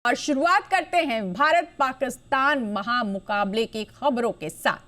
और शुरुआत करते हैं भारत पाकिस्तान महामुकाबले की खबरों के साथ।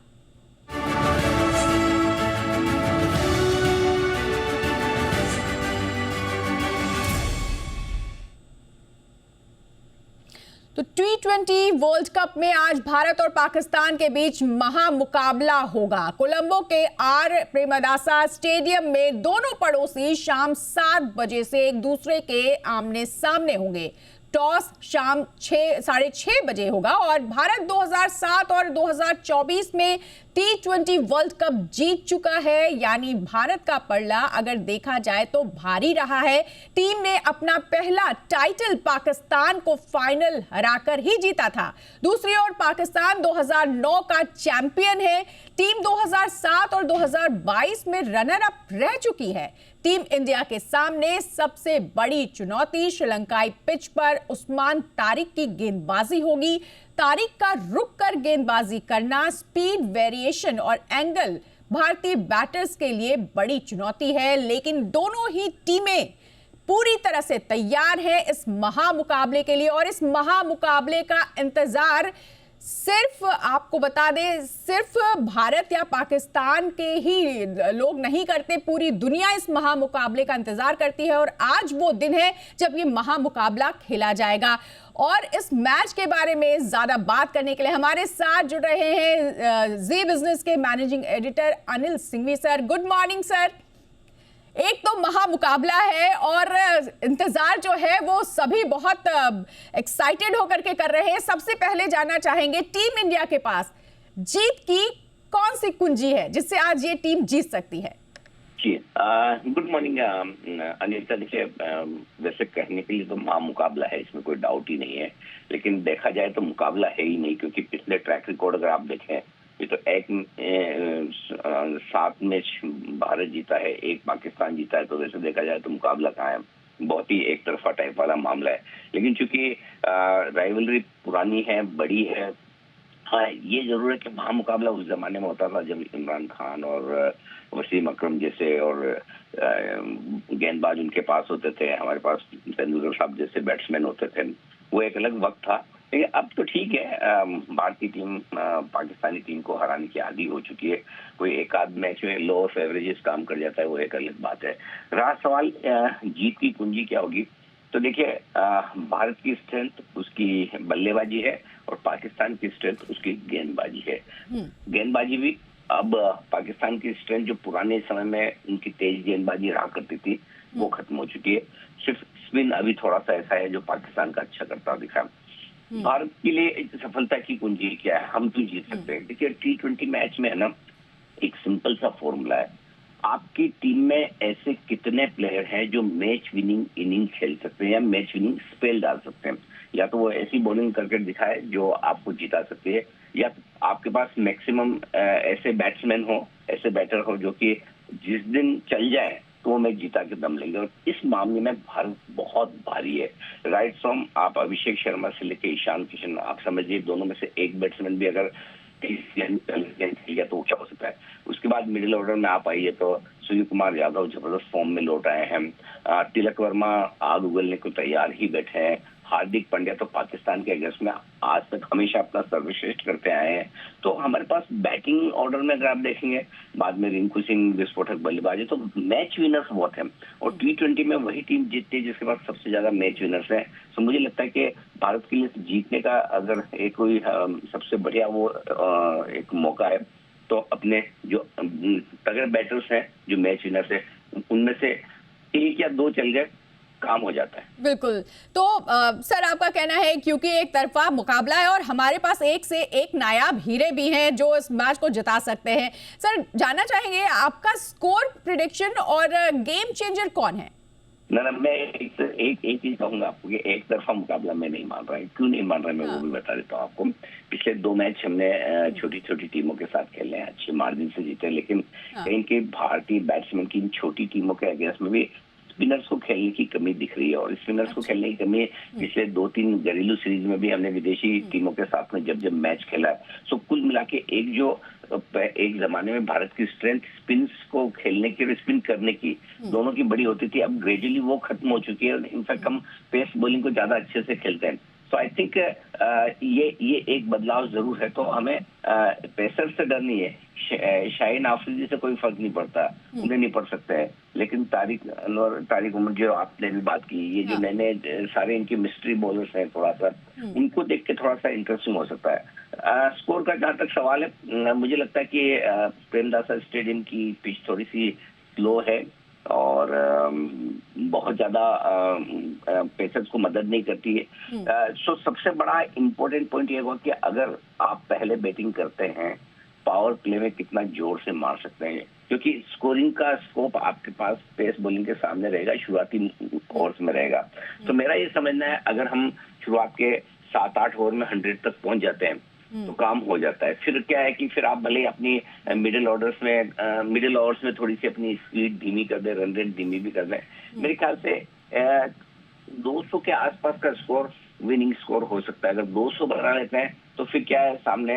तो T20 वर्ल्ड कप में आज भारत और पाकिस्तान के बीच महामुकाबला होगा। कोलंबो के आर प्रेमदासा स्टेडियम में दोनों पड़ोसी शाम 7 बजे से एक दूसरे के आमने सामने होंगे। टॉस शाम 6:30 बजे होगा और भारत 2007 और 2024 में T20 वर्ल्ड कप जीत चुका है, यानी भारत का पलड़ा अगर देखा जाए तो भारी रहा है। टीम ने अपना पहला टाइटल पाकिस्तान को फाइनल हराकर ही जीता था। दूसरी ओर पाकिस्तान 2009 का चैंपियन है। टीम 2007 और 2022 में रनर अप रह चुकी है। टीम इंडिया के सामने सबसे बड़ी चुनौती श्रीलंकाई पिच पर उस्मान तारिक की गेंदबाजी होगी। तारिक का रुक कर गेंदबाजी करना, स्पीड वेरिएशन और एंगल भारतीय बैटर्स के लिए बड़ी चुनौती है, लेकिन दोनों ही टीमें पूरी तरह से तैयार हैं इस महामुकाबले के लिए। और इस महामुकाबले का इंतजार सिर्फ, आपको बता दें, सिर्फ भारत या पाकिस्तान के ही लोग नहीं करते, पूरी दुनिया इस महामुकाबले का इंतजार करती है। और आज वो दिन है जब ये महामुकाबला खेला जाएगा। और इस मैच के बारे में ज्यादा बात करने के लिए हमारे साथ जुड़ रहे हैं जी बिजनेस के managing editor Anil Singhvi sir. Good morning sir. एक तो महामुकाबला है और इंतजार जो है वो सभी बहुत एक्साइटेड होकर के कर रहे हैं। सबसे पहले जानना चाहेंगे, टीम इंडिया के पास जीत की कौन सी कुंजी है जिससे आज ये टीम जीत सकती है? जी, गुड मॉर्निंग अनिता। देखिए, वैसे कहने के लिए तो महामुकाबला है, इसमें कोई डाउट ही नहीं है, लेकिन देखा जाए तो मुकाबला है ही नहीं, क्योंकि पिछले ट्रैक रिकॉर्ड अगर आप देखें, ये तो 7 मैच भारत जीता है, 1 पाकिस्तान जीता है, तो वैसे देखा जाए तो मुकाबला कहाँ है, बहुत ही एक तरफा टाइप वाला मामला है। लेकिन चूंकि राइवलरी पुरानी है, बड़ी है, हाँ ये जरूर है कि महामुकाबला उस जमाने में होता था जब इमरान खान और वसीम अकरम जैसे और गेंदबाज उनके पास होते थे, हमारे पास तेंदुलकर साहब जैसे बैट्समैन होते थे। वो एक अलग वक्त था। लेकिन अब तो ठीक है, भारतीय टीम पाकिस्तानी टीम को हराने की आदी हो चुकी है। कोई एक आध मैच में लो ऑफ एवरेजेस काम कर जाता है, वो एक अलग बात है। रहा सवाल जीत की कुंजी क्या होगी, तो देखिए, भारत की स्ट्रेंथ उसकी बल्लेबाजी है और पाकिस्तान की स्ट्रेंथ उसकी गेंदबाजी है। गेंदबाजी भी अब पाकिस्तान की स्ट्रेंथ जो पुराने समय में उनकी तेज गेंदबाजी रहा करती थी वो खत्म हो चुकी है। सिर्फ स्पिन अभी थोड़ा सा ऐसा है जो पाकिस्तान का अच्छा करता दिखा। भारत के लिए सफलता की कुंजी क्या है, हम तो जीत सकते हैं। देखिए, T20 मैच में है ना, एक सिंपल सा फॉर्मूला है। आपकी टीम में ऐसे कितने प्लेयर हैं जो मैच विनिंग इनिंग खेल सकते हैं या मैच विनिंग स्पेल डाल सकते हैं, या तो वो ऐसी बॉलिंग करके दिखाए जो आपको जिता सकती है, या आपके पास मैक्सिमम ऐसे बैट्समैन हो, ऐसे बैटर हो जो कि जिस दिन चल जाए तो वो मैच जीता के दम लेंगे। और इस मामले में भारत बहुत भारी है। राइट फ्रॉम आप अभिषेक शर्मा से लेके ईशान किशन, आप समझिए दोनों में से एक बैट्समैन भी अगर 30 गेंद खेल गया तो क्या हो सकता है। उसके बाद मिडिल ऑर्डर में आप आइए तो सूर्य कुमार यादव जबरदस्त फॉर्म में लौट आए हैं। तिलक वर्मा आग उगलने को तैयार ही बैठे हैं। हार्दिक पांड्या तो पाकिस्तान के अगेंस्ट में आज तक हमेशा अपना सर्वश्रेष्ठ करते आए हैं। तो हमारे पास बैटिंग ऑर्डर में अगर आप देखेंगे, बाद में रिंकू सिंह विस्फोटक बल्लेबाजी, तो मैच विनर्स बहुत हैं। और T20 में वही टीम जीतती है जिसके पास सबसे ज्यादा मैच विनर्स हैं। तो मुझे लगता है कि भारत के लिए जीतने का अगर एक कोई सबसे बढ़िया वो एक मौका है तो अपने जो तगड़े बैटर्स हैं, जो मैच विनर्स है, उनमें से 1 या 2 चल गए, काम हो जाता है। बिल्कुल। तो सर, आपका कहना है क्योंकि एक तरफा मुकाबला है और हमारे पास एक से एक नायाब हीरे भी हैं जो इस मैच को जिता सकते हैं। सर, जानना चाहेंगे आपका स्कोर प्रेडिक्शन और गेम चेंजर कौन है? ना मैं एक चीज कहूंगा आपको कि एक तरफा मुकाबला मैं नहीं मान रहा है। क्यों नहीं मान रहा है मैं वो भी बता देता हूँ आपको। पिछले 2 मैच हमने छोटी छोटी टीमों के साथ खेले हैं, अच्छे मार्जिन से जीते, लेकिन कहीं के भारतीय बैट्समैन की इन छोटी टीमों के अगेंस्ट में भी स्पिनर्स को खेलने की कमी दिख रही है। और स्पिनर्स को खेलने की कमी पिछले 2-3 घरेलू सीरीज में भी हमने विदेशी टीमों के साथ में जब मैच खेला है। सो कुल मिला के एक जमाने में भारत की स्ट्रेंथ स्पिन्स को खेलने की और स्पिन करने की दोनों की बड़ी होती थी, अब ग्रेजुअली वो खत्म हो चुकी है। इनफैक्ट हम पेस बॉलिंग को ज्यादा अच्छे से खेलते हैं। तो आई थिंक ये एक बदलाव जरूर है। तो हमें पेसर से डर नहीं है, शाहीन आफरीदी से कोई फर्क नहीं पड़ता, उन्हें नहीं पड़ सकता है, लेकिन तारिक उमर जो आपने भी बात की, ये जो नए सारे इनके मिस्ट्री बॉलर्स हैं, थोड़ा सा उनको देख के थोड़ा सा इंटरेस्टिंग हो सकता है। स्कोर का जहां तक सवाल है, मुझे लगता है कि प्रेमदासा स्टेडियम की पिच थोड़ी सी स्लो है और बहुत ज्यादा पेसर्स को मदद नहीं करती है। सो सबसे बड़ा इम्पोर्टेंट पॉइंट ये होगा कि अगर आप पहले बैटिंग करते हैं, पावर प्ले में कितना जोर से मार सकते हैं, क्योंकि स्कोरिंग का स्कोप आपके पास पेस बॉलिंग के सामने रहेगा, शुरुआती ओवर्स में रहेगा। तो मेरा ये समझना है, अगर हम शुरुआत के 7-8 ओवर में 100 तक पहुंच जाते हैं तो काम हो जाता है। फिर क्या है कि फिर आप भले अपनी मिडिल ओवर्स में थोड़ी सी अपनी स्पीड धीमी कर दें, रन रेट धीमी भी कर दें। मेरे ख्याल से 200 के आसपास का स्कोर विनिंग स्कोर हो सकता है। अगर 200 बना लेते हैं तो फिर क्या है, सामने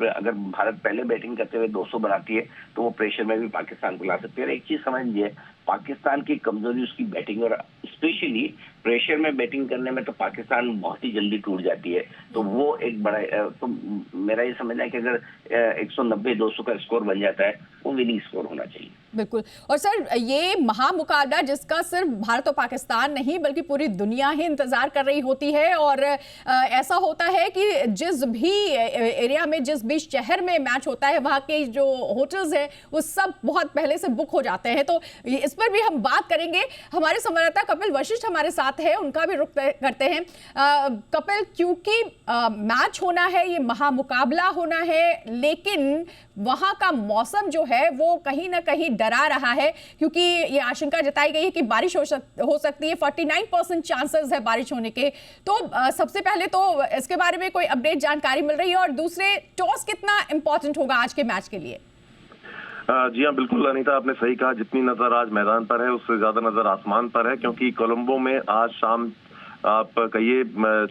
अगर भारत पहले बैटिंग करते हुए 200 बनाती है तो वो प्रेशर में भी पाकिस्तान को ला सकती है। और एक चीज समझ लीजिए, पाकिस्तान की कमजोरी उसकी बैटिंग, और स्पेशली प्रेशर में बैटिंग करने में तो पाकिस्तान बहुत ही जल्दी टूट जाती है। तो वो एक बड़ा, तो मेरा ये समझना है कि अगर 190-200 का स्कोर बन जाता है, वो विनिंग स्कोर होना चाहिए। बिल्कुल। और सर, ये महामुकाबला जिसका सिर्फ भारत और पाकिस्तान नहीं बल्कि पूरी दुनिया ही इंतजार कर रही होती है, और ऐसा होता है कि जिस भी एरिया में, जिस भी शहर में मैच होता है, वहाँ के जो होटल्स हैं वो सब बहुत पहले से बुक हो जाते हैं। तो इस पर भी हम बात करेंगे। हमारे संवाददाता कपिल वशिष्ठ हमारे साथ है, उनका भी रुख करते हैं। कपिल, क्योंकि मैच होना है, ये महामुकाबला होना है, लेकिन वहां का मौसम जो है वो कहीं ना कहीं डरा रहा है, क्योंकि ये आशंका जताई गई है कि बारिश हो सकती है। 49% चांसेस है बारिश होने के। तो सबसे पहले तो इसके बारे में कोई अपडेट जानकारी मिल रही है, और दूसरे, टॉस कितना इंपॉर्टेंट होगा आज के मैच के लिए? जी हाँ, बिल्कुल अनीता, आपने सही कहा। जितनी नजर आज मैदान पर है उससे ज्यादा नजर आसमान पर है, क्योंकि कोलंबो में आज शाम आप कहिए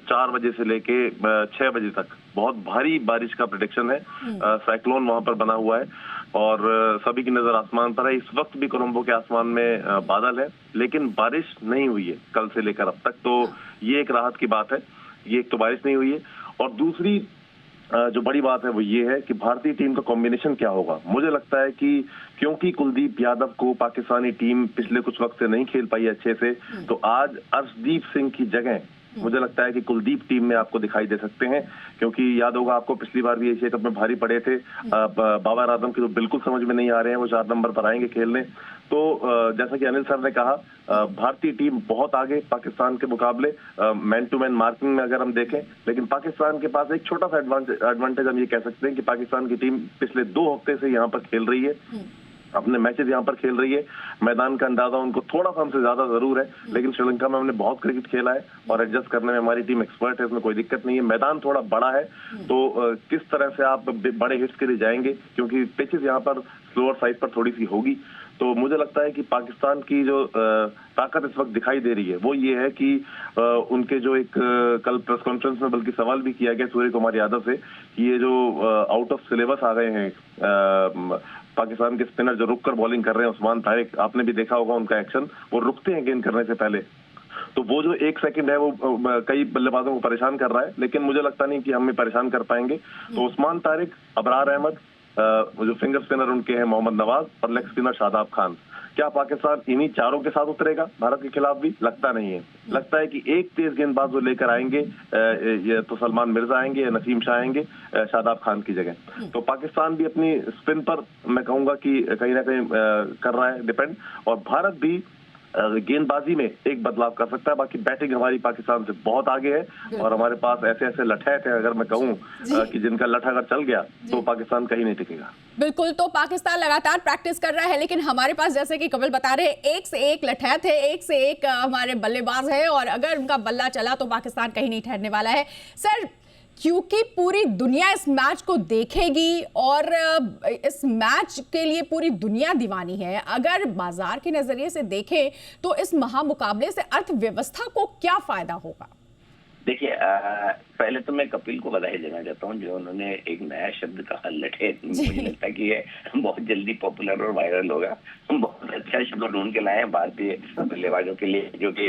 4 बजे से लेके 6 बजे तक बहुत भारी बारिश का प्रेडिक्शन है। साइक्लोन वहां पर बना हुआ है और सभी की नजर आसमान पर है। इस वक्त भी कोलंबो के आसमान में बादल है, लेकिन बारिश नहीं हुई है कल से लेकर अब तक। तो ये एक राहत की बात है। ये एक तो बारिश नहीं हुई है, और दूसरी जो बड़ी बात है वो ये है कि भारतीय टीम का कॉम्बिनेशन क्या होगा। मुझे लगता है कि क्योंकि कुलदीप यादव को पाकिस्तानी टीम पिछले कुछ वक्त से नहीं खेल पाई अच्छे से, तो आज अर्शदीप सिंह की जगह मुझे लगता है कि कुलदीप टीम में आपको दिखाई दे सकते हैं। क्योंकि याद होगा आपको, पिछली बार भी एशिया कप में भारी पड़े थे। बाबर आजम की तो बिल्कुल समझ में नहीं आ रहे हैं, वो 4 नंबर पर आएंगे खेलने। तो जैसा कि अनिल सर ने कहा, भारतीय टीम बहुत आगे पाकिस्तान के मुकाबले मैन टू मैन मार्किंग में अगर हम देखें। लेकिन पाकिस्तान के पास एक छोटा सा एडवांटेज हम ये कह सकते हैं कि पाकिस्तान की टीम पिछले 2 हफ्ते से यहाँ पर खेल रही है, अपने मैचेस यहाँ पर खेल रही है। मैदान का अंदाजा उनको थोड़ा सा हमसे ज्यादा जरूर है, लेकिन श्रीलंका में हमने बहुत क्रिकेट खेला है और एडजस्ट करने में हमारी टीम एक्सपर्ट है, इसमें कोई दिक्कत नहीं है। मैदान थोड़ा बड़ा है, तो किस तरह से आप बड़े हिट्स के लिए जाएंगे, क्योंकि पिचेस यहाँ पर स्लोअर साइड पर थोड़ी सी होगी। तो मुझे लगता है कि पाकिस्तान की जो ताकत इस वक्त दिखाई दे रही है वो ये है कि उनके जो एक कल प्रेस कॉन्फ्रेंस में बल्कि सवाल भी किया गया सूर्य कुमार यादव से कि ये जो आउट ऑफ सिलेबस आ गए हैं पाकिस्तान के स्पिनर जो रुक कर बॉलिंग कर रहे हैं, उस्मान तारिक, आपने भी देखा होगा उनका एक्शन, वो रुकते हैं गेंद करने से पहले। तो वो जो 1 सेकंड है वो कई बल्लेबाजों को परेशान कर रहा है, लेकिन मुझे लगता नहीं कि हमें परेशान कर पाएंगे। तो उस्मान तारिक, अबरार अहमद, जो फिंगर स्पिनर उनके हैं मोहम्मद नवाज, और लेग स्पिनर शादाब खान, क्या पाकिस्तान इन्हीं चारों के साथ उतरेगा भारत के खिलाफ भी? लगता नहीं है। लगता है कि एक तेज गेंदबाज जो लेकर आएंगे, ये तो सलमान मिर्जा आएंगे या नसीम शाह आएंगे शादाब खान की जगह। तो पाकिस्तान भी अपनी स्पिन पर मैं कहूंगा कि कहीं ना कहीं कर रहा है डिपेंड, और भारत भी गेंदबाजी में एक बदलाव कर सकता है। बाकी बैटिंग हमारी पाकिस्तान से बहुत आगे है, और हमारे पास ऐसे ऐसे लठैत हैं, अगर मैं कहूँ कि जिनका लठ अगर चल गया तो पाकिस्तान कहीं नहीं टिकेगा। बिल्कुल। तो पाकिस्तान लगातार प्रैक्टिस कर रहा है, लेकिन हमारे पास, जैसे कि कपिल बता रहे हैं, एक से एक लठैत है, एक से एक हमारे बल्लेबाज है, और अगर उनका बल्ला चला तो पाकिस्तान कहीं नहीं ठहरने वाला है। सर, क्योंकि पूरी दुनिया इस मैच को देखेगी और इस मैच के लिए पूरी दुनिया दीवानी है, अगर बाजार के नजरिए से देखें तो इस महामुकाबले से अर्थव्यवस्था को क्या फायदा होगा? देखिए, पहले तो मैं कपिल को बधाई देना चाहता हूँ, जो उन्होंने एक नया शब्द कहा, लठैत। मुझे लगता है कि ये बहुत जल्दी पॉपुलर और वायरल होगा। हम बहुत अच्छा शब्द ढूंढ के लाए हैं भारतीय बल्लेबाजों के लिए, जो कि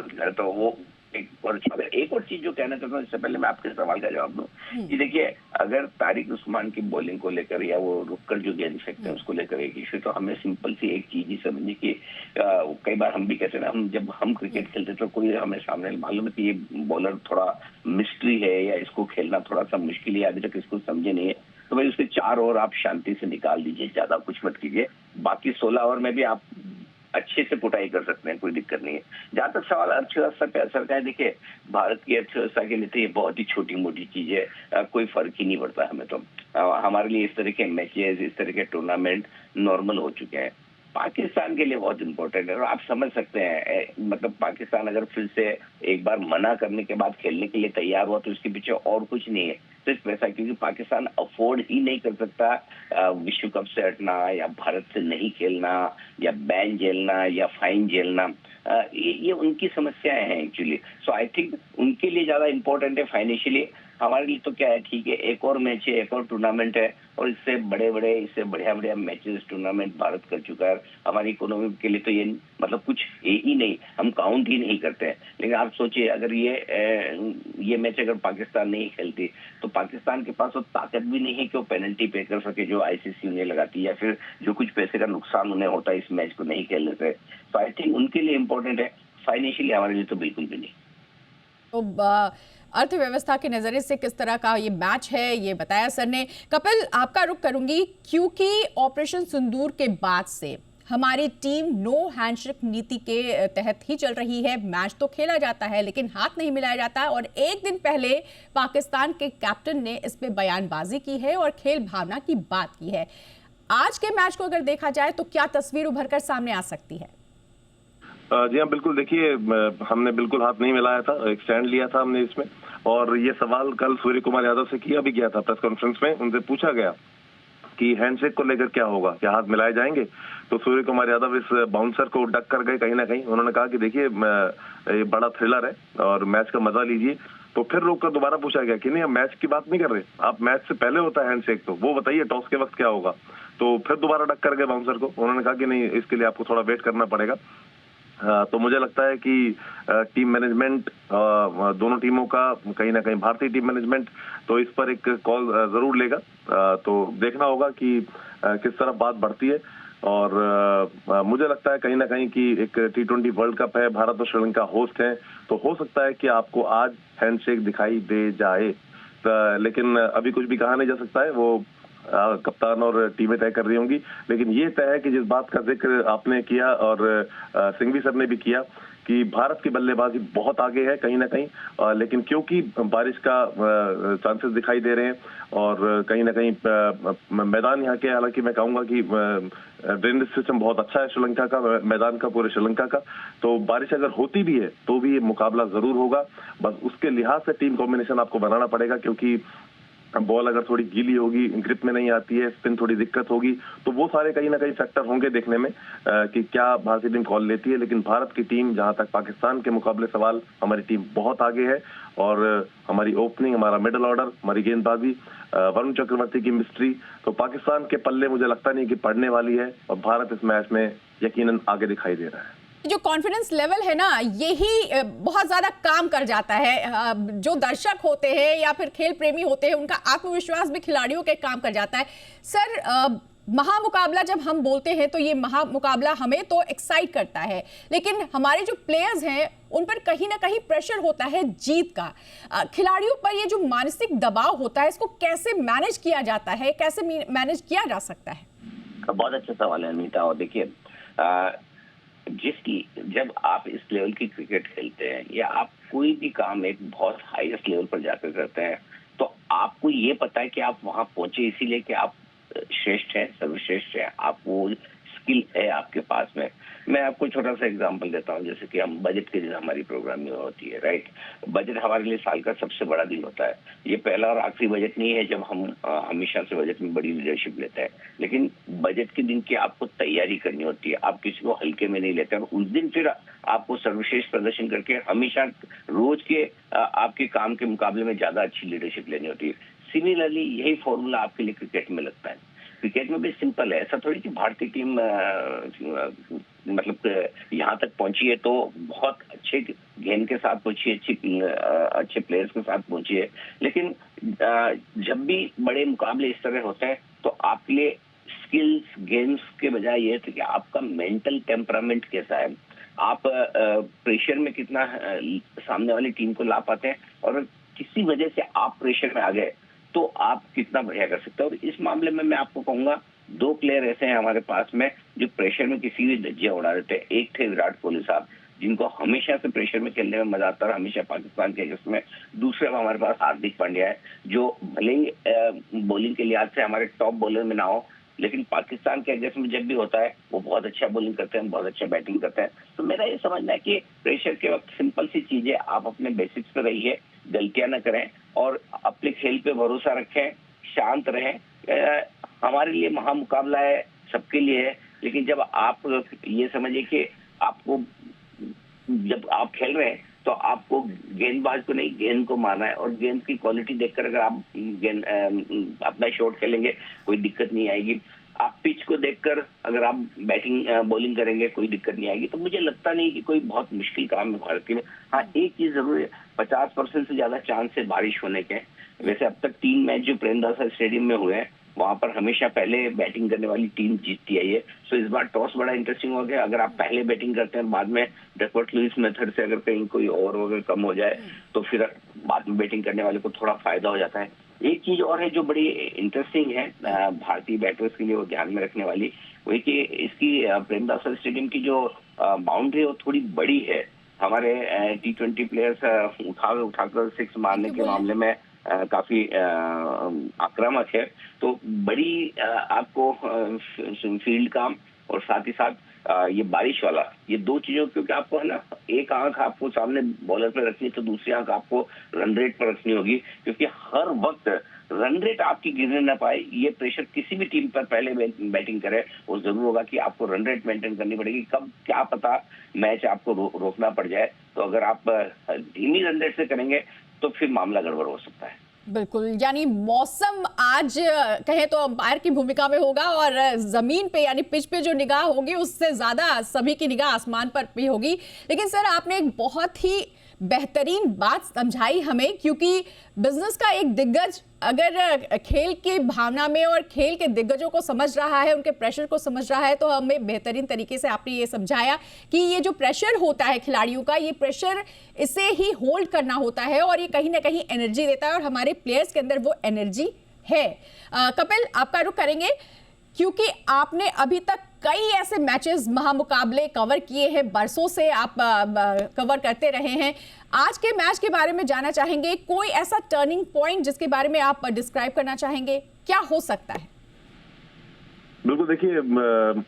चलता है। तो वो एक और चीज जो कहना चाहता हूँ, इससे पहले मैं आपके सवाल का जवाब दूं कि देखिए, अगर तारिक उस्मान की बॉलिंग को लेकर या वो रुककर जो गेंद फेंकते हैं उसको लेकर एक इश्यू, तो हमें सिंपल सी एक चीज ही समझिए कि कई बार हम भी कहते हैं ना, जब हम क्रिकेट खेलते तो कोई हमें सामने मालूम है कि ये बॉलर थोड़ा मिस्ट्री है या इसको खेलना थोड़ा सा मुश्किल है, अभी तक इसको समझे नहीं है, तो भाई उसके 4 ओवर आप शांति से निकाल दीजिए, ज्यादा कुछ मत कीजिए। बाकी 16 ओवर में भी आप अच्छे से कुटाई कर सकते हैं, कोई दिक्कत नहीं है। जहां तक सवाल अर्थव्यवस्था पे असर का है, देखिए भारत की अर्थव्यवस्था के लिए तो ये बहुत ही छोटी मोटी चीज है, कोई फर्क ही नहीं पड़ता हमें तो। हमारे लिए इस तरह के मैचेस, इस तरह के टूर्नामेंट नॉर्मल हो चुके हैं। पाकिस्तान के लिए बहुत इंपॉर्टेंट है और आप समझ सकते हैं, मतलब पाकिस्तान अगर फिर से एक बार मना करने के बाद खेलने के लिए तैयार हुआ तो इसके पीछे और कुछ नहीं है, सिर्फ पैसा। क्योंकि पाकिस्तान अफोर्ड ही नहीं कर सकता विश्व कप से हटना या भारत से नहीं खेलना या बैन झेलना या फाइन झेलना। ये उनकी समस्याएं हैं एक्चुअली। सो आई थिंक उनके लिए ज्यादा इंपॉर्टेंट है फाइनेंशियली। हमारे लिए तो क्या है, ठीक है, एक और मैच है, एक और टूर्नामेंट है, और इससे बढ़िया मैचेस टूर्नामेंट भारत कर चुका है। हमारी इकोनॉमी के लिए तो ये मतलब कुछ है ही नहीं, हम काउंट ही नहीं करते हैं। लेकिन आप सोचिए, अगर ये मैच अगर पाकिस्तान नहीं खेलती तो पाकिस्तान के पास वो ताकत भी नहीं है कि वो पेनल्टी पे कर सके जो आईसीसी उन्हें लगाती है, या फिर जो कुछ पैसे का नुकसान उन्हें होता है इस मैच को नहीं खेलने से। तो आई थिंक उनके लिए इम्पोर्टेंट है, फाइनेंशियली हमारे लिए तो बिल्कुल भी नहीं। तो अर्थव्यवस्था के नजरिए से किस तरह का ये मैच है, ये बताया सर ने। कपिल, आपका रुख करूंगी, क्योंकि ऑपरेशन सिंदूर के बाद से हमारी टीम नो हैंडशेक नीति के तहत ही चल रही है। मैच तो खेला जाता है लेकिन हाथ नहीं मिलाया जाता, और एक दिन पहले पाकिस्तान के कैप्टन ने इस पे बयानबाजी की है और खेल भावना की बात की है। आज के मैच को अगर देखा जाए तो क्या तस्वीर उभर कर सामने आ सकती है? जी हाँ, बिल्कुल। देखिए, हमने बिल्कुल हाथ नहीं मिलाया था, एक स्टैंड लिया था हमने इसमें, और ये सवाल कल सूर्य कुमार यादव से किया भी गया था प्रेस कॉन्फ्रेंस में। उनसे पूछा गया कि हैंडशेक को लेकर क्या होगा, क्या हाथ मिलाए जाएंगे? तो सूर्य कुमार यादव इस बाउंसर को डक कर गए कहीं ना कहीं। उन्होंने कहा कि देखिए, ये बड़ा थ्रिलर है और मैच का मजा लीजिए। तो फिर रोक कर दोबारा पूछा गया कि नहीं, हम मैच की बात नहीं कर रहे, आप मैच से पहले होता है हैंडशेक, तो वो बताइए टॉस के वक्त क्या होगा। तो फिर दोबारा डक कर गए बाउंसर को। उन्होंने कहा कि नहीं, इसके लिए आपको थोड़ा वेट करना पड़ेगा। तो मुझे लगता है कि टीम मैनेजमेंट, दोनों टीमों का, कहीं ना कहीं भारतीय टीम मैनेजमेंट तो इस पर एक कॉल जरूर लेगा। तो देखना होगा कि किस तरह बात बढ़ती है। और मुझे लगता है कहीं ना कहीं कि एक T20 वर्ल्ड कप है, भारत और श्रीलंका होस्ट हैं, तो हो सकता है कि आपको आज हैंडशेक दिखाई दे जाए। लेकिन अभी कुछ भी कहा नहीं जा सकता है, वो कप्तान और टीमें तय कर रही होंगी। लेकिन ये तय है कि जिस बात का जिक्र आपने किया और सिंघवी सर ने भी किया कि भारत की बल्लेबाजी बहुत आगे है कहीं ना कहीं, लेकिन क्योंकि बारिश का चांसेस दिखाई दे रहे हैं और कहीं ना कहीं मैदान यहाँ के, हालांकि मैं कहूंगा कि ड्रेनेज सिस्टम बहुत अच्छा है श्रीलंका का, मैदान का, पूरे श्रीलंका का, तो बारिश अगर होती भी है तो भी ये मुकाबला जरूर होगा। बस उसके लिहाज से टीम कॉम्बिनेशन आपको बनाना पड़ेगा, क्योंकि बॉल अगर थोड़ी गीली होगी, ग्रिप में नहीं आती है, स्पिन थोड़ी दिक्कत होगी, तो वो सारे कहीं ना कहीं फैक्टर होंगे देखने में कि क्या भारतीय टीम कॉल लेती है। लेकिन भारत की टीम, जहां तक पाकिस्तान के मुकाबले सवाल, हमारी टीम बहुत आगे है। और हमारी ओपनिंग, हमारा मिडल ऑर्डर, हमारी गेंदबाजी, वरुण चक्रवर्ती की मिस्ट्री, तो पाकिस्तान के पल्ले मुझे लगता नहीं कि पड़ने वाली है, और भारत इस मैच में यकीनन आगे दिखाई दे रहा है। जो कॉन्फिडेंस लेवल है ना, यही बहुत ज्यादा काम कर जाता है। जो दर्शक होते हैं या फिर खेल प्रेमी होते हैं, उनका आत्मविश्वास भी खिलाड़ियों के काम कर जाता है। सर, महामुकाबला जब हम बोलते हैं तो ये महामुकाबला हमें तो एक्साइट करता है, लेकिन हमारे जो प्लेयर्स हैं उन पर कहीं ना कहीं प्रेशर होता है जीत का। खिलाड़ियों पर ये जो मानसिक दबाव होता है, इसको कैसे मैनेज किया जाता है, कैसे मैनेज किया जा सकता है? बहुत अच्छा सवाल है अनीता। और देखिए, जब आप इस लेवल की क्रिकेट खेलते हैं या आप कोई भी काम एक बहुत हाईएस्ट लेवल पर जाकर करते हैं, तो आपको ये पता है कि आप वहां पहुंचे इसीलिए कि आप श्रेष्ठ हैं, सर्वश्रेष्ठ हैं, आप वो स्किल है आपके पास में। मैं आपको छोटा सा एग्जांपल देता हूं, जैसे कि हम बजट के दिन हमारी प्रोग्रामिंग होती है, राइट। बजट हमारे लिए साल का सबसे बड़ा दिन होता है। ये पहला और आखिरी बजट नहीं है जब हम हमेशा से बजट में बड़ी लीडरशिप लेते हैं, लेकिन बजट के दिन की आपको तैयारी करनी होती है। आप किसी को हल्के में नहीं लेते, और उस दिन फिर आपको सर्वश्रेष्ठ प्रदर्शन करके हमेशा रोज के आपके काम के मुकाबले में ज्यादा अच्छी लीडरशिप लेनी होती है। सिमिलरली यही फॉर्मूला आपके लिए क्रिकेट में लगता है। क्रिकेट में भी सिंपल है, ऐसा थोड़ी कि भारतीय टीम मतलब यहाँ तक पहुंची है तो बहुत अच्छे गेंद के साथ पहुंची, अच्छे प्लेयर्स के साथ पहुंची है। लेकिन जब भी बड़े मुकाबले इस तरह होते हैं तो आपके लिए स्किल्स गेम्स के बजाय ये थे कि आपका मेंटल टेम्परामेंट कैसा है, आप प्रेशर में कितना सामने वाली टीम को ला पाते हैं, और किसी वजह से आप प्रेशर में आ गए तो आप कितना बढ़िया कर सकते हो। और इस मामले में मैं आपको कहूंगा 2 प्लेयर ऐसे हैं हमारे पास में जो प्रेशर में किसी भी धज्जियां उड़ा देते हैं। एक थे विराट कोहली साहब, जिनको हमेशा से प्रेशर में खेलने में मजा आता है, हमेशा पाकिस्तान के अगेंस्ट में। दूसरे हमारे पास हार्दिक पांड्या है, जो भले ही बॉलिंग के लिहाज से हमारे टॉप बॉलर में ना हो, लेकिन पाकिस्तान के अगेंस्ट में जब भी होता है वो बहुत अच्छा बॉलिंग करते हैं, बहुत अच्छा बैटिंग करते हैं। तो मेरा ये समझना है कि प्रेशर के वक्त सिंपल सी चीजें, आप अपने बेसिक्स पे रहिए, गलतियां न करें और अपने खेल पे भरोसा रखें, शांत रहें। हमारे लिए महामुकाबला है, सबके लिए है, लेकिन जब आप ये समझिए कि आपको, जब आप खेल रहे हैं तो आपको गेंदबाज को नहीं, गेंद को मारना है, और गेंद की क्वालिटी देखकर अगर आप गेंद अपना शॉट खेलेंगे कोई दिक्कत नहीं आएगी। आप पिच को देखकर अगर आप बैटिंग बॉलिंग करेंगे कोई दिक्कत नहीं आएगी। तो मुझे लगता नहीं कि कोई बहुत मुश्किल काम है भारत के लिए। हाँ, एक चीज जरूर है, 50% से ज्यादा चांस है बारिश होने के। वैसे अब तक 3 मैच जो प्रेमदासा स्टेडियम में हुए हैं वहां पर हमेशा पहले बैटिंग करने वाली टीम जीतती आई है। सो इस बार टॉस बड़ा इंटरेस्टिंग हो गया। अगर आप पहले बैटिंग करते हैं, बाद में डकवर्थ लुईस मेथड से अगर कहीं कोई ओवर वगैरह कम हो जाए तो फिर बाद में बैटिंग करने वाले को थोड़ा फायदा हो जाता है। एक चीज और है जो बड़ी इंटरेस्टिंग है भारतीय बैटर्स के लिए, वो ध्यान में रखने वाली, वही कि इसकी प्रेमदासा स्टेडियम की जो बाउंड्री है वो थोड़ी बड़ी है। हमारे T20 प्लेयर्स उठाकर 6 मारने के मामले में काफी आक्रामक है। तो बड़ी आपको फील्ड काम और साथ ही साथ ये बारिश वाला, ये 2 चीजों, क्योंकि आपको है ना, एक आंख आपको सामने बॉलर पे रखनी है तो दूसरी आंख आपको रन रेट पर रखनी होगी, क्योंकि हर वक्त रन रेट आपकी गिरने ना पाए। ये प्रेशर किसी भी टीम पर पहले बैटिंग करे वो जरूर होगा कि आपको रन रेट मेंटेन करनी पड़ेगी। कब क्या पता मैच आपको रोकना पड़ जाए। तो अगर आप धीमी रन रेट से करेंगे तो फिर मामला गड़बड़ हो सकता है। बिल्कुल, यानी मौसम आज कहें तो अंपायर की भूमिका में होगा, और जमीन पे यानी पिच पे जो निगाह होगी उससे ज्यादा सभी की निगाह आसमान पर भी होगी। लेकिन सर, आपने एक बहुत ही बेहतरीन बात समझाई हमें, क्योंकि बिजनेस का एक दिग्गज अगर खेल की भावना में और खेल के दिग्गजों को समझ रहा है, उनके प्रेशर को समझ रहा है, तो हमें बेहतरीन तरीके से आपने ये समझाया कि ये जो प्रेशर होता है खिलाड़ियों का, ये प्रेशर इसे ही होल्ड करना होता है और ये कहीं ना कहीं एनर्जी देता है, और हमारे प्लेयर्स के अंदर वो एनर्जी है। कपिल, आपका रुख करेंगे, क्योंकि आपने अभी तक कई ऐसे मैचेस, महामुकाबले कवर किए हैं, बरसों से आप कवर करते रहे हैं। आज के मैच के बारे में जानना चाहेंगे, कोई ऐसा टर्निंग पॉइंट जिसके बारे में आप डिस्क्राइब करना चाहेंगे, क्या हो सकता है? बिल्कुल, देखिए,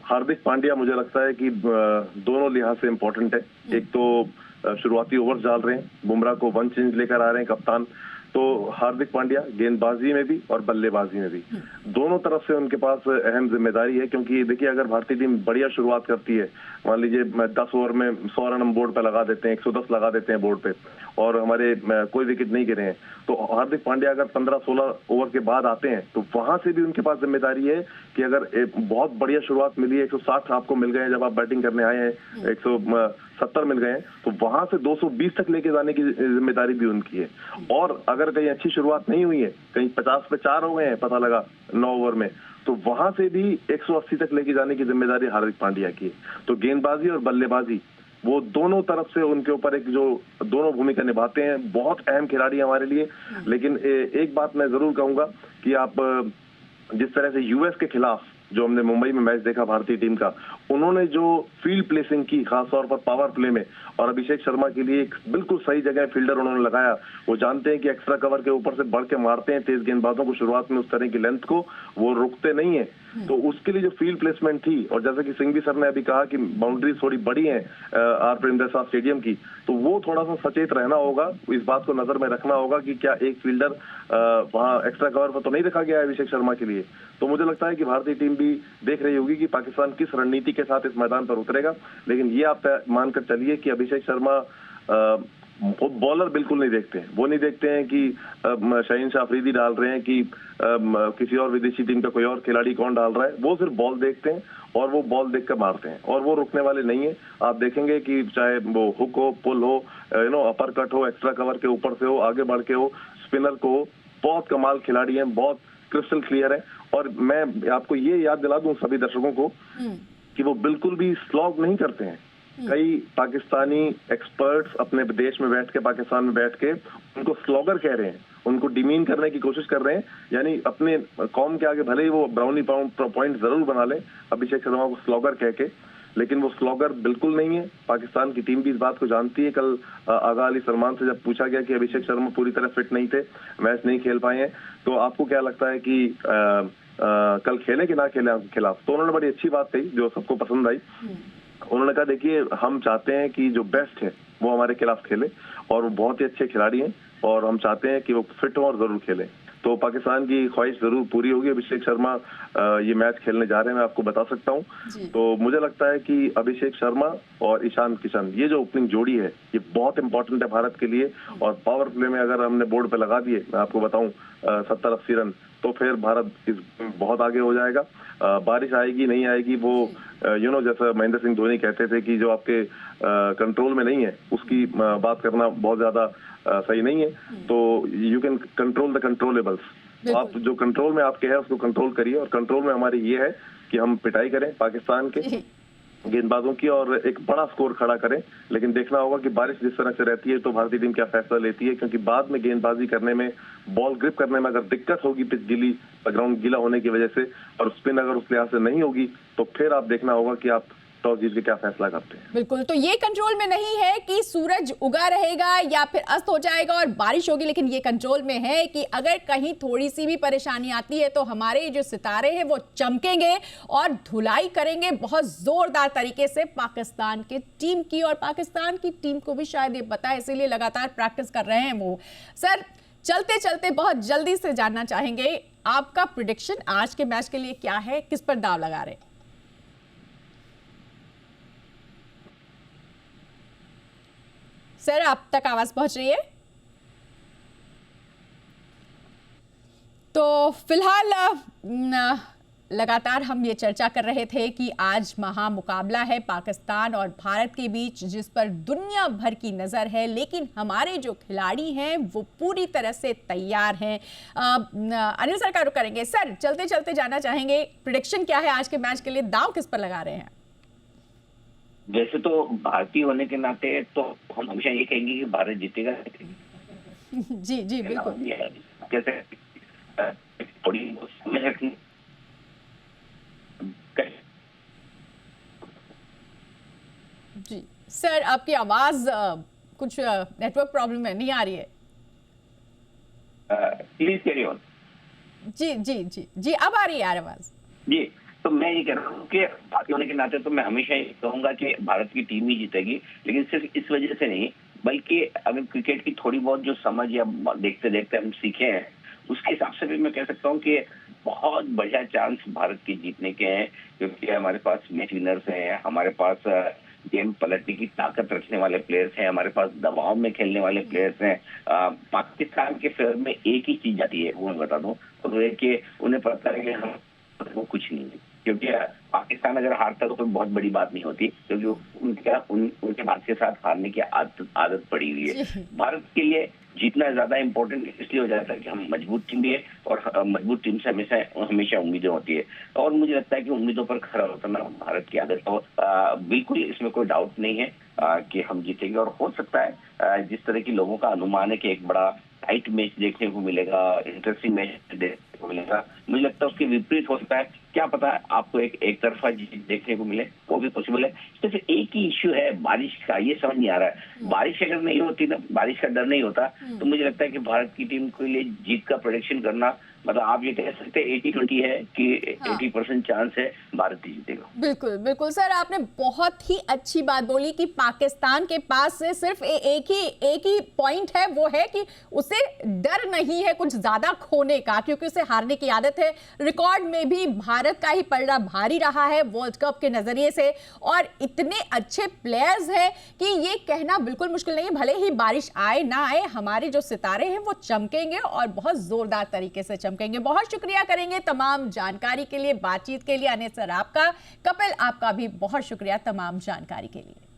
हार्दिक पांड्या मुझे लगता है कि दोनों लिहाज से इम्पोर्टेंट है। एक तो शुरुआती ओवर्स डाल रहे हैं, बुमराह को 1 चेंज लेकर आ रहे हैं कप्तान, तो हार्दिक पांड्या गेंदबाजी में भी और बल्लेबाजी में भी दोनों तरफ से उनके पास अहम जिम्मेदारी है। क्योंकि देखिए, अगर भारतीय टीम बढ़िया शुरुआत करती है, मान लीजिए 10 ओवर में 100 रन हम बोर्ड पे लगा देते हैं, 110 लगा देते हैं बोर्ड पे, और हमारे कोई विकेट नहीं गिरे हैं, तो हार्दिक पांड्या अगर 15-16 ओवर के बाद आते हैं तो वहां से भी उनके पास जिम्मेदारी है कि अगर बहुत बढ़िया शुरुआत मिली है, 160 आपको मिल गए जब आप बैटिंग करने आए हैं, 170 मिल गए हैं, तो वहां से 220 तक लेके जाने की जिम्मेदारी भी उनकी है। और अगर कहीं अच्छी शुरुआत नहीं हुई है, कहीं 50 पे 4 हो गए हैं, पता लगा 9 ओवर में, तो वहां से भी 180 तक लेके जाने की जिम्मेदारी हार्दिक पांड्या की है। तो गेंदबाजी और बल्लेबाजी, वो दोनों तरफ से उनके ऊपर एक जो दोनों भूमिका निभाते हैं, बहुत अहम खिलाड़ी हमारे लिए। लेकिन एक बात मैं जरूर कहूंगा कि आप जिस तरह से यूएस के खिलाफ जो हमने मुंबई में मैच देखा भारतीय टीम का, उन्होंने जो फील्ड प्लेसिंग की, खासतौर पर पावर प्ले में, और अभिषेक शर्मा के लिए एक बिल्कुल सही जगह फील्डर उन्होंने लगाया। वो जानते हैं कि एक्स्ट्रा कवर के ऊपर से बढ़ के मारते हैं तेज गेंदबाजों को शुरुआत में, उस तरह की लेंथ को वो रुकते नहीं है। तो उसके लिए जो फील्ड प्लेसमेंट थी, और जैसा कि सिंघवी सर ने अभी कहा कि बाउंड्री थोड़ी बड़ी है आर प्रेमदासा स्टेडियम की, तो वो थोड़ा सा सचेत रहना होगा, इस बात को नजर में रखना होगा कि क्या एक फील्डर वहां एक्स्ट्रा कवर पर तो नहीं रखा गया है अभिषेक शर्मा के लिए। तो मुझे लगता है कि भारतीय टीम भी देख रही होगी कि पाकिस्तान किस रणनीति के साथ इस मैदान पर उतरेगा। लेकिन ये आप मानकर चलिए कि अभिषेक शर्मा बॉलर बिल्कुल नहीं देखते हैं। वो नहीं देखते हैं कि शाहीन शाह अफरीदी डाल रहे हैं कि किसी और विदेशी टीम का कोई और खिलाड़ी कौन डाल रहा है। वो सिर्फ बॉल देखते हैं और वो बॉल देखकर मारते हैं और वो रुकने वाले नहीं है। आप देखेंगे कि चाहे वो हुक हो, पुल हो, अपर कट हो, एक्स्ट्रा कवर के ऊपर से हो, आगे बढ़ के हो, स्पिनर को हो, बहुत कमाल खिलाड़ी हैं, बहुत क्रिस्टल क्लियर है। और मैं आपको ये याद दिला दूं सभी दर्शकों को कि वो बिल्कुल भी स्लॉग नहीं करते हैं। कई पाकिस्तानी एक्सपर्ट्स अपने देश में बैठ के, पाकिस्तान में बैठ के उनको स्लॉगर कह रहे हैं, उनको डिमीन करने की कोशिश कर रहे हैं। यानी अपने कौम के आगे भले ही वो ब्राउनी पॉइंट जरूर बना लें अभिषेक शर्मा को स्लॉगर कह के, लेकिन वो स्लॉगर बिल्कुल नहीं है। पाकिस्तान की टीम भी इस बात को जानती है। कल आगा अली सलमान से जब पूछा गया कि अभिषेक शर्मा पूरी तरह फिट नहीं थे, मैच नहीं खेल पाए हैं, तो आपको क्या लगता है कि कल खेले कि ना खेले खिलाफ, तो उन्होंने बड़ी अच्छी बात कही जो सबको पसंद आई। उन्होंने कहा देखिए हम चाहते हैं कि जो बेस्ट है वो हमारे खिलाफ खेले और वो बहुत ही अच्छे खिलाड़ी हैं और हम चाहते हैं कि वो फिट हो और जरूर खेले। तो पाकिस्तान की ख्वाहिश जरूर पूरी होगी। अभिषेक शर्मा ये मैच खेलने जा रहे हैं, मैं आपको बता सकता हूं। तो मुझे लगता है कि अभिषेक शर्मा और ईशान किशन ये जो ओपनिंग जोड़ी है ये बहुत इंपॉर्टेंट है भारत के लिए। और पावर प्ले में अगर हमने बोर्ड पे लगा दिए, मैं आपको बताऊं 70-80 रन, तो फिर भारत बहुत आगे हो जाएगा। बारिश आएगी नहीं आएगी वो जैसा महेंद्र सिंह धोनी कहते थे कि जो आपके कंट्रोल में नहीं है उसकी बात करना बहुत ज्यादा सही नहीं है। तो you can control the controllables. तो आप जो कंट्रोल में आपके है उसको कंट्रोल करिए और कंट्रोल में हमारी ये है कि हम पिटाई करें पाकिस्तान के गेंदबाजों की और एक बड़ा स्कोर खड़ा करें। लेकिन देखना होगा कि बारिश जिस तरह से रहती है तो भारतीय टीम क्या फैसला लेती है, क्योंकि बाद में गेंदबाजी करने में, बॉल ग्रिप करने में अगर दिक्कत होगी पिच गीली, ग्राउंड गीला होने की वजह से, और स्पिन अगर उस लिहाज से नहीं होगी, तो फिर आप देखना होगा कि आप टॉस जीत के क्या फैसला करते हैं। बिल्कुल, तो ये कंट्रोल में नहीं है कि सूरज उगा रहेगा या फिर अस्त हो जाएगा और बारिश होगी, लेकिन ये कंट्रोल में है कि अगर कहीं थोड़ी सी भी परेशानी आती है तो हमारे जो सितारे हैं वो चमकेंगे और धुलाई करेंगे बहुत जोरदार तरीके से पाकिस्तान की टीम की। और पाकिस्तान की टीम को भी शायद ये पता है, इसीलिए लगातार प्रैक्टिस कर रहे हैं वो। सर, चलते चलते बहुत जल्दी से जानना चाहेंगे आपका प्रेडिक्शन आज के मैच के लिए क्या है, किस पर दाव लगा रहे हैं? सर, आप तक आवाज पहुंच रही है? तो फिलहाल लगातार हम ये चर्चा कर रहे थे कि आज महामुकाबला है पाकिस्तान और भारत के बीच, जिस पर दुनिया भर की नज़र है, लेकिन हमारे जो खिलाड़ी हैं वो पूरी तरह से तैयार हैं। अनिल सर का रुख करेंगे। सर, चलते चलते जानना चाहेंगे प्रेडिक्शन क्या है आज के मैच के लिए, दाव किस पर लगा रहे हैं? वैसे तो भारतीय होने के नाते तो हम हमेशा ये कहेंगे कि भारत जीतेगा। जी जी बिल्कुल। कैसे थोड़ी समझ रखनी। जी सर, आपकी आवाज कुछ नेटवर्क प्रॉब्लम है, नहीं आ रही है। Please carry on. जी जी जी जी, अब आ रही है यार आवाज। जी, तो मैं ये कह रहा हूँ कि भारतीय होने के नाते तो मैं हमेशा ये कहूंगा कि भारत की टीम ही जीतेगी, लेकिन सिर्फ इस वजह से नहीं, बल्कि अगर क्रिकेट की थोड़ी बहुत जो समझ या देखते देखते हम सीखे हैं, उसके हिसाब से भी मैं कह सकता हूँ कि बहुत बढ़िया चांस भारत के जीतने के हैं, क्योंकि हमारे पास मैच विनर्स हैं, हमारे पास गेम पलटने की ताकत रखने वाले प्लेयर्स हैं, हमारे पास दबाव में खेलने वाले प्लेयर्स हैं। पाकिस्तान के फेवर में एक ही चीज आती है, वो मैं बता दूं, तो ये कि उन्हें पता है कि हम वो कुछ नहीं है, क्योंकि पाकिस्तान अगर हारता तो कोई बहुत बड़ी बात नहीं होती, क्योंकि उनके भारत के साथ हारने की आदत पड़ी हुई है। भारत के लिए जीतना ज्यादा इंपॉर्टेंट इसलिए हो जाता है कि हम मजबूत टीम भी है और मजबूत टीम से हमेशा उम्मीदें होती है, और मुझे लगता है कि उम्मीदों पर खरा उतरना भारत की आदत हो। बिल्कुल इसमें कोई डाउट नहीं है कि हम जीतेंगे, और हो सकता है जिस तरह की लोगों का अनुमान है कि एक बड़ा टाइट मैच देखने को मिलेगा, इंटरेस्टिंग मैच देखने को मिलेगा, मुझे लगता है उसके विपरीत हो सकता है। क्या पता है आपको एक तरफा जीत देखने को मिले, वो भी पॉसिबल है। सिर्फ एक ही इश्यू है बारिश का, ये समझ नहीं आ रहा है। बारिश अगर नहीं होती ना, बारिश का डर नहीं होता, तो मुझे लगता है कि भारत की टीम के लिए जीत का प्रेडिक्शन करना, मतलब आप ये कह सकते हैं 80-20 है कि 80% चांस है, भारत ही जीतेगा। बिल्कुल बिल्कुल सर, आपने बहुत ही अच्छी बात बोली कि पाकिस्तान के पास से सिर्फ एक ही पॉइंट है, वो है कि उसे डर नहीं है कुछ ज्यादा खोने का, क्योंकि उसे हारने की आदत है। रिकॉर्ड में भी भारत का ही पलड़ा भारी रहा है वर्ल्ड कप के नजरिए से, और इतने अच्छे प्लेयर्स हैं कि ये कहना बिल्कुल मुश्किल नहीं है, भले ही बारिश आए ना आए, हमारे जो सितारे हैं वो चमकेंगे और बहुत जोरदार तरीके से चमकेंगे। बहुत शुक्रिया करेंगे तमाम जानकारी के लिए, बातचीत के लिए। अनिल सर आपका, कपिल आपका भी बहुत शुक्रिया तमाम जानकारी के लिए।